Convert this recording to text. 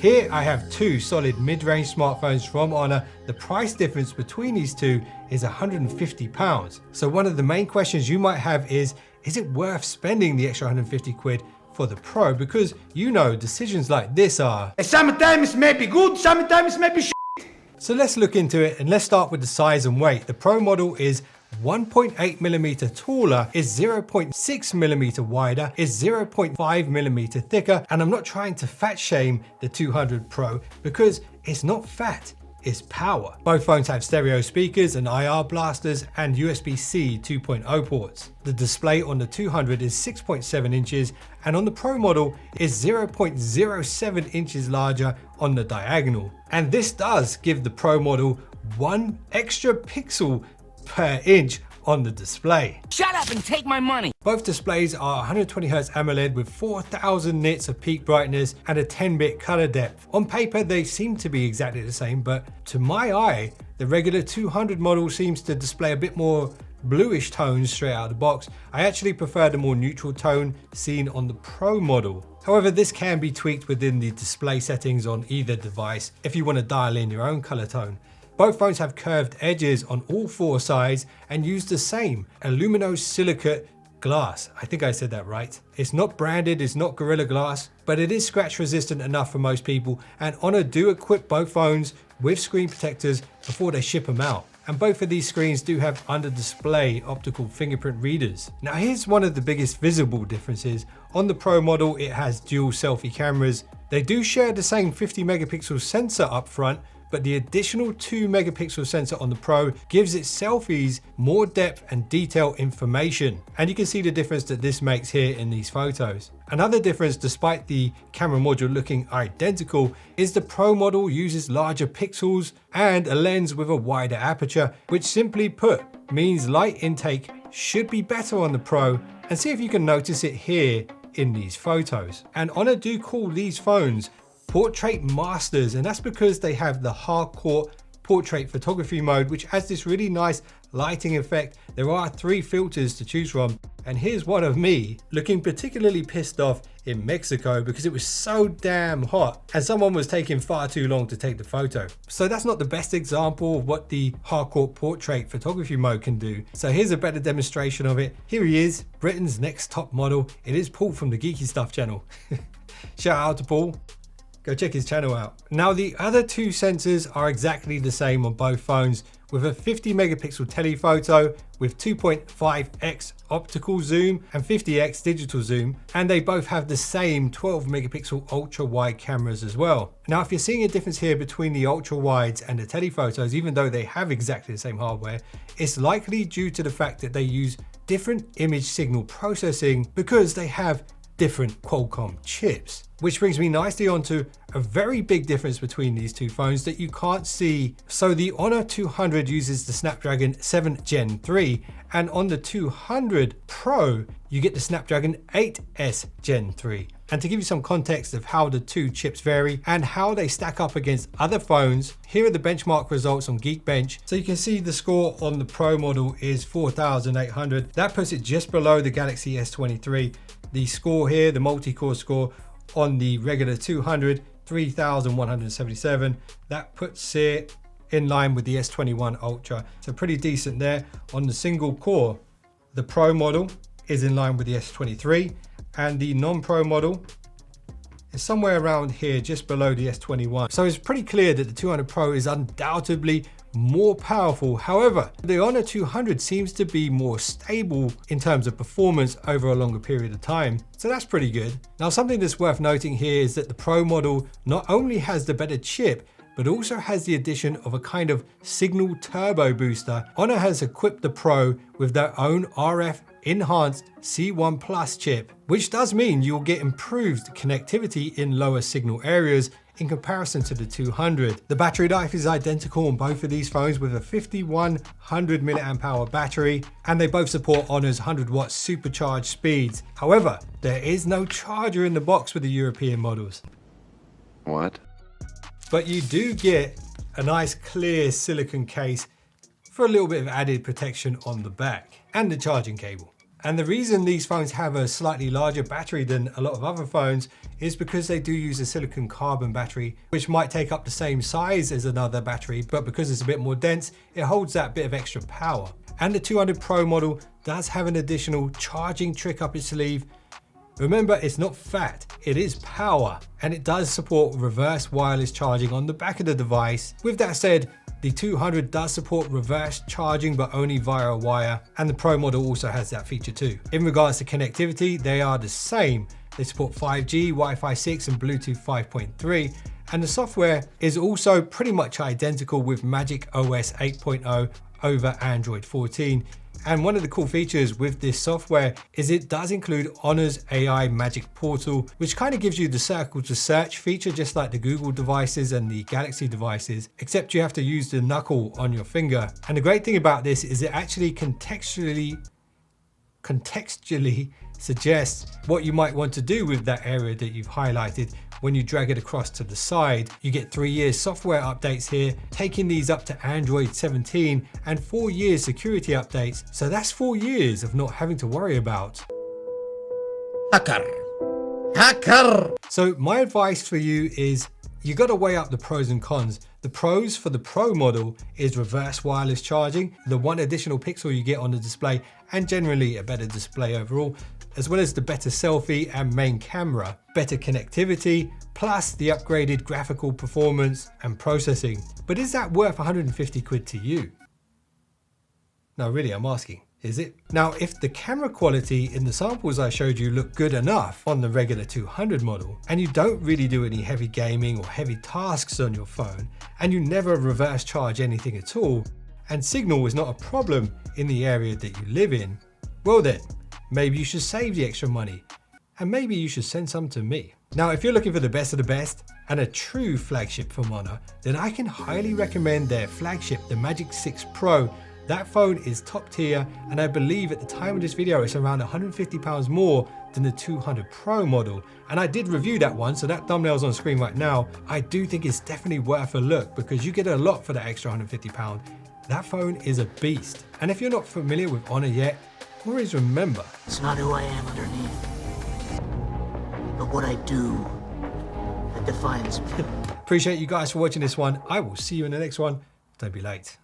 Here I have two solid mid-range smartphones from Honor. The price difference between these two is £150. So one of the main questions you might have is it worth spending the extra 150 quid for the Pro? Because you know, decisions like this are sometimes may be good, sometimes may be shit. So let's look into it, and let's start with the size and weight. The Pro model is 1.8mm taller, is 0.6mm wider, is 0.5mm thicker, and I'm not trying to fat shame the 200 Pro because it's not fat, it's power. Both phones have stereo speakers and IR blasters and USB-C 2.0 ports. The display on the 200 is 6.7 inches and on the Pro model is 0.07 inches larger on the diagonal. And this does give the Pro model 1 extra pixel per inch on the display. Shut up and take my money. Both displays are 120Hz AMOLED with 4000 nits of peak brightness and a 10-bit color depth. On paper, they seem to be exactly the same, but to my eye, the regular 200 model seems to display a bit more bluish tones straight out of the box. I actually prefer the more neutral tone seen on the Pro model. However, this can be tweaked within the display settings on either device if you want to dial in your own color tone. Both phones have curved edges on all four sides and use the same aluminosilicate glass. I think I said that right. It's not branded, it's not Gorilla Glass, but it is scratch resistant enough for most people, and Honor do equip both phones with screen protectors before they ship them out. And both of these screens do have under display optical fingerprint readers. Now here's one of the biggest visible differences. On the Pro model, it has dual selfie cameras. They do share the same 50 megapixel sensor up front, but the additional 2 megapixel sensor on the Pro gives its selfies more depth and detail information. And you can see the difference that this makes here in these photos. Another difference, despite the camera module looking identical, is the Pro model uses larger pixels and a lens with a wider aperture, which simply put means light intake should be better on the Pro, and see if you can notice it here in these photos. And Honor do call these phones portrait masters, and that's because they have the hardcore portrait photography mode, which has this really nice lighting effect. There are 3 filters to choose from, and here's one of me looking particularly pissed off in Mexico because it was so damn hot and someone was taking far too long to take the photo. So that's not the best example of what the hardcore portrait photography mode can do. So here's a better demonstration of it. Here he is, Britain's next top model. It is Paul from the Geeky Stuff channel. Shout out to Paul. Go check his channel out. Now the other 2 sensors are exactly the same on both phones, with a 50 megapixel telephoto with 2.5x optical zoom and 50x digital zoom, and they both have the same 12 megapixel ultra wide cameras as well. Now if you're seeing a difference here between the ultra wides and the telephotos, even though they have exactly the same hardware, it's likely due to the fact that they use different image signal processing because they have different Qualcomm chips. Which brings me nicely onto a very big difference between these two phones that you can't see. So the Honor 200 uses the Snapdragon 7 Gen 3, and on the 200 Pro, you get the Snapdragon 8S Gen 3. And to give you some context of how the two chips vary and how they stack up against other phones, here are the benchmark results on Geekbench. So you can see the score on the Pro model is 4,800. That puts it just below the Galaxy S23. The score here, the multi-core score on the regular 200, 3,177. That puts it in line with the S21 Ultra. So pretty decent there. On the single core, the Pro model is in line with the S23, and the non-Pro model is somewhere around here, just below the S21. So it's pretty clear that the 200 Pro is undoubtedly more powerful. However, the Honor 200 seems to be more stable in terms of performance over a longer period of time. So that's pretty good. Now, something that's worth noting here is that the Pro model not only has the better chip, but also has the addition of a kind of signal turbo booster. Honor has equipped the Pro with their own RF enhanced C1 Plus chip, which does mean you'll get improved connectivity in lower signal areas in comparison to the 200. The battery life is identical on both of these phones with a 5100 mAh battery, and they both support Honor's 100 watt supercharged speeds. However, there is no charger in the box with the European models. What? But you do get a nice clear silicone case for a little bit of added protection on the back, and the charging cable. And the reason these phones have a slightly larger battery than a lot of other phones is because they do use a silicon carbon battery, which might take up the same size as another battery, but because it's a bit more dense, it holds that bit of extra power. And the 200 Pro model does have an additional charging trick up its sleeve. Remember, it's not fat, it is power, and it does support reverse wireless charging on the back of the device. With that said, the 200 does support reverse charging, but only via a wire, and the Pro model also has that feature too. In regards to connectivity, they are the same. They support 5G, Wi-Fi 6 and Bluetooth 5.3, and the software is also pretty much identical with Magic OS 8.0 over Android 14. And one of the cool features with this software is it does include Honor's AI Magic Portal, which kind of gives you the circle to search feature, just like the Google devices and the Galaxy devices, except you have to use the knuckle on your finger. And the great thing about this is it actually contextually suggests what you might want to do with that area that you've highlighted. When you drag it across to the side, you get 3 years software updates here, taking these up to Android 17 and 4 years security updates. So that's 4 years of not having to worry about hacker. So my advice for you is you got to weigh up the pros and cons. The pros for the Pro model is reverse wireless charging, the one additional pixel you get on the display, and generally a better display overall, as well as the better selfie and main camera, better connectivity, plus the upgraded graphical performance and processing. But is that worth 150 quid to you? No, really, I'm asking. Is it? Now, if the camera quality in the samples I showed you look good enough on the regular 200 model, and you don't really do any heavy gaming or heavy tasks on your phone, and you never reverse charge anything at all, and signal is not a problem in the area that you live in, well then, maybe you should save the extra money, and maybe you should send some to me. Now, if you're looking for the best of the best and a true flagship from Honor, then I can highly recommend their flagship, the Magic 6 Pro. That phone is top tier, and I believe at the time of this video it's around £150 more than the 200 Pro model. And I did review that one, so that thumbnail's on screen right now. I do think it's definitely worth a look because you get a lot for that extra £150. That phone is a beast. And if you're not familiar with Honor yet, always remember, it's not who I am underneath, but what I do that defines me. Appreciate you guys for watching this one. I will see you in the next one. Don't be late.